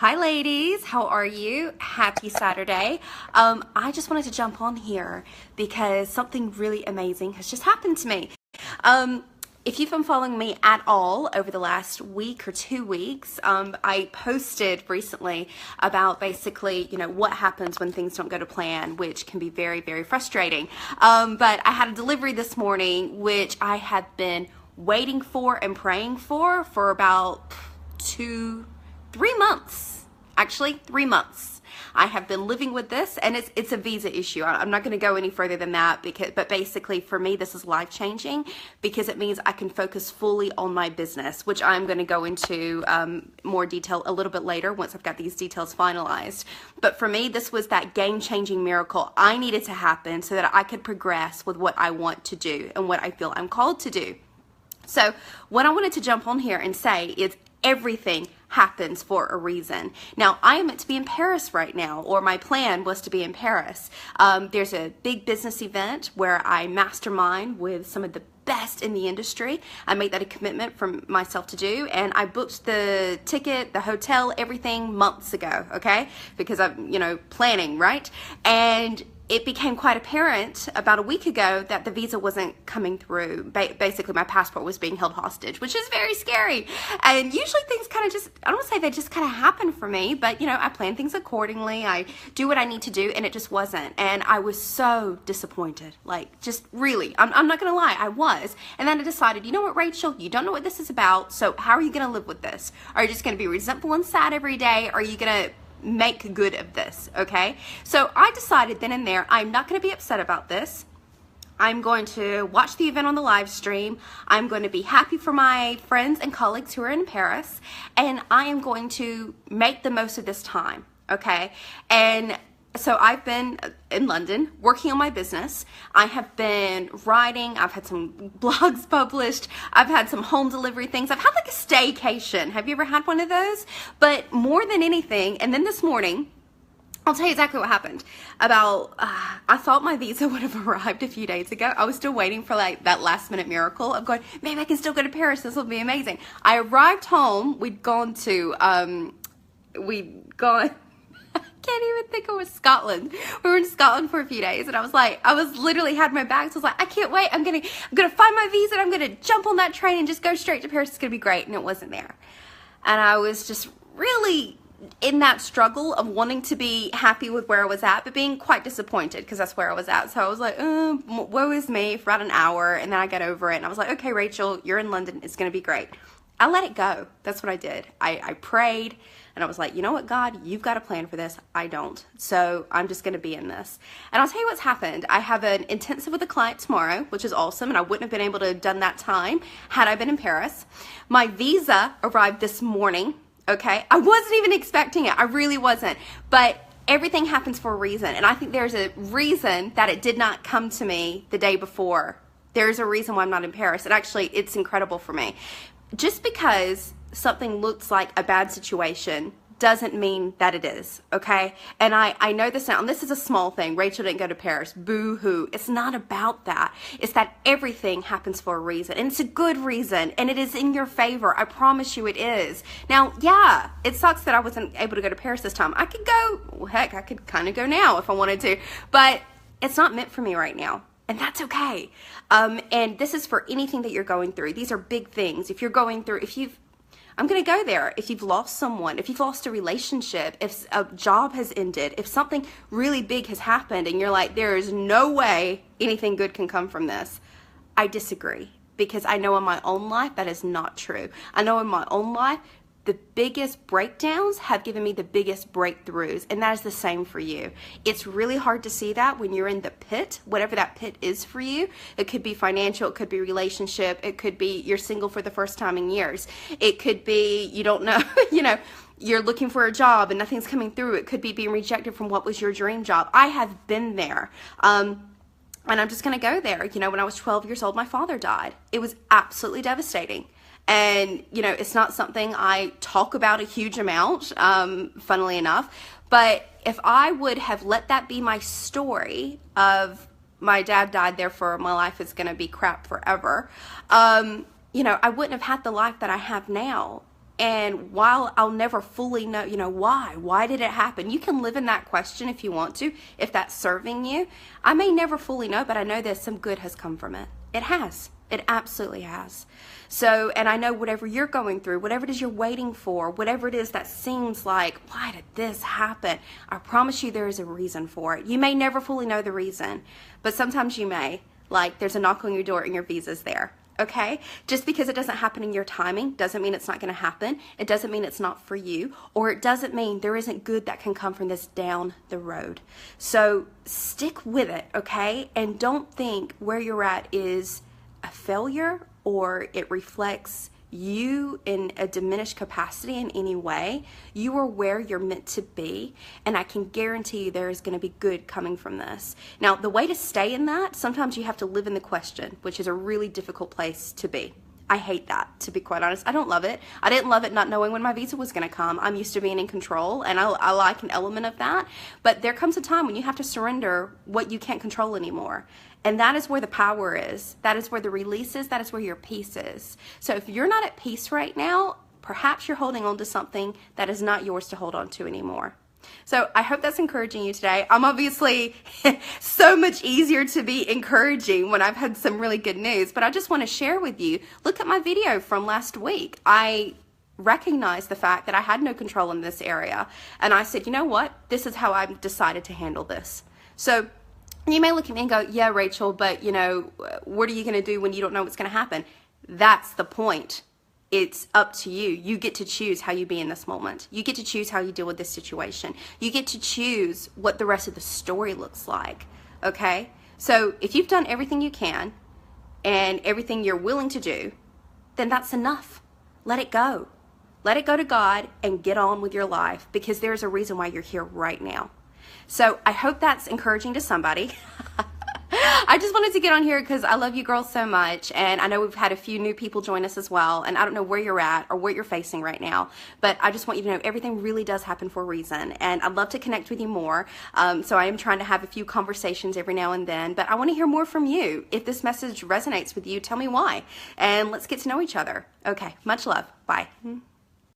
Hi ladies, how are you? Happy Saturday. I just wanted to jump on here because something really amazing has just happened to me. If you've been following me at all over the last week or 2 weeks, I posted recently about basically, what happens when things don't go to plan, which can be very, very frustrating. But I had a delivery this morning, which I have been waiting for and praying for about 3 months. Actually, 3 months. I have been living with this, and it's a visa issue. I'm not going to go any further than that, but basically for me this is life-changing because it means I can focus fully on my business, which I'm going to go into more detail a little bit later once I've got these details finalized. But for me, this was that game-changing miracle I needed to happen so that I could progress with what I want to do and what I feel I'm called to do. So what I wanted to jump on here and say is everything happens for a reason. Now, I am meant to be in Paris right now, or my plan was to be in Paris. There's a big business event where I mastermind with some of the best in the industry. I made that a commitment for myself to do, and I booked the ticket, the hotel, everything months ago, okay? Because I'm, planning, right? And it became quite apparent about a week ago that the visa wasn't coming through. Basically, my passport was being held hostage, which is very scary. And usually things kind of just, I don't want to say they just kind of happen for me, but I plan things accordingly. I do what I need to do, and it just wasn't. And I was so disappointed. Like, just really, I'm not going to lie, I was. And then I decided, you know what, Rachel, you don't know what this is about, so how are you going to live with this? Are you just going to be resentful and sad every day? Or are you going to make good of this? Okay, so I decided then and there, I'm not going to be upset about this. I'm going to watch the event on the live stream. I'm going to be happy for my friends and colleagues who are in Paris, and I am going to make the most of this time. Okay, and so I've been in London working on my business. I have been writing. I've had some blogs published. I've had some home delivery things. I've had like a staycation. Have you ever had one of those? But more than anything, and then this morning, I'll tell you exactly what happened. I thought my visa would have arrived a few days ago. I was still waiting for like that last minute miracle of going, maybe I can still go to Paris. This will be amazing. I arrived home. I can't even think it was Scotland. We were in Scotland for a few days, and I was literally had my bags. I was like, I can't wait. I'm gonna find my visa, and I'm gonna jump on that train and just go straight to Paris. It's gonna be great. And it wasn't there. And I was just really in that struggle of wanting to be happy with where I was at, but being quite disappointed because that's where I was at. So I was like, woe is me for about an hour, and then I got over it, and I was like, okay, Rachel, you're in London. It's gonna be great. I let it go. That's what I did. I prayed, and I was like, you know what, God, you've got a plan for this. I don't. So I'm just going to be in this. And I'll tell you what's happened. I have an intensive with a client tomorrow, which is awesome, and I wouldn't have been able to have done that time had I been in Paris. My visa arrived this morning, okay? I wasn't even expecting it. I really wasn't. But everything happens for a reason, and I think there's a reason that it did not come to me the day before. There's a reason why I'm not in Paris, and actually it's incredible for me. Just because something looks like a bad situation doesn't mean that it is, okay? And I know this now, and this is a small thing. Rachel didn't go to Paris. Boo-hoo. It's not about that. It's that everything happens for a reason, and it's a good reason, and it is in your favor. I promise you it is. Now, yeah, it sucks that I wasn't able to go to Paris this time. I could go, well, heck, I could kind of go now if I wanted to, but it's not meant for me right now. And that's okay. And this is for anything that you're going through. These are big things. If you're going through, I'm going to go there. If you've lost someone, if you've lost a relationship, if a job has ended, if something really big has happened and you're like, there is no way anything good can come from this, I disagree. Because I know in my own life that is not true. I know in my own life, the biggest breakdowns have given me the biggest breakthroughs, and that is the same for you. It's really hard to see that when you're in the pit, whatever that pit is for you. It could be financial, it could be relationship, it could be you're single for the first time in years. It could be you don't know, you're looking for a job and nothing's coming through. It could be being rejected from what was your dream job. I have been there. And I'm just going to go there. When I was 12 years old, my father died. It was absolutely devastating. And, it's not something I talk about a huge amount, funnily enough. But if I would have let that be my story of my dad died, therefore my life is going to be crap forever, I wouldn't have had the life that I have now. And while I'll never fully know, why did it happen? You can live in that question if you want to, if that's serving you. I may never fully know, but I know that some good has come from it. It has. It absolutely has. So, and I know whatever you're going through, whatever it is you're waiting for, whatever it is that seems like, why did this happen? I promise you there is a reason for it. You may never fully know the reason, but sometimes you may. Like there's a knock on your door and your visa's there. Okay? Just because it doesn't happen in your timing doesn't mean it's not going to happen. It doesn't mean it's not for you, or it doesn't mean there isn't good that can come from this down the road. So stick with it, okay? And don't think where you're at is a failure or it reflects you in a diminished capacity in any way. You are where you're meant to be, and I can guarantee you there is going to be good coming from this. Now, the way to stay in that, sometimes you have to live in the question, which is a really difficult place to be. I hate that, to be quite honest. I don't love it. I didn't love it not knowing when my visa was going to come. I'm used to being in control, and I like an element of that. But there comes a time when you have to surrender what you can't control anymore. And that is where the power is. That is where the release is. That is where your peace is. So if you're not at peace right now, perhaps you're holding on to something that is not yours to hold on to anymore. So I hope that's encouraging you today. I'm obviously so much easier to be encouraging when I've had some really good news, but I just want to share with you, look at my video from last week. I recognized the fact that I had no control in this area. And I said, you know what? This is how I've decided to handle this. So you may look at me and go, yeah, Rachel, but what are you going to do when you don't know what's going to happen? That's the point. It's up to you. You get to choose how you be in this moment. You get to choose how you deal with this situation. You get to choose what the rest of the story looks like, okay? So if you've done everything you can and everything you're willing to do, then that's enough. Let it go. Let it go to God and get on with your life, because there's a reason why you're here right now. So I hope that's encouraging to somebody. I just wanted to get on here because I love you girls so much, and I know we've had a few new people join us as well, and I don't know where you're at or what you're facing right now, but I just want you to know everything really does happen for a reason, and I'd love to connect with you more. So I am trying to have a few conversations every now and then, but I want to hear more from you. If this message resonates with you, tell me why, and let's get to know each other. Okay, much love. Bye.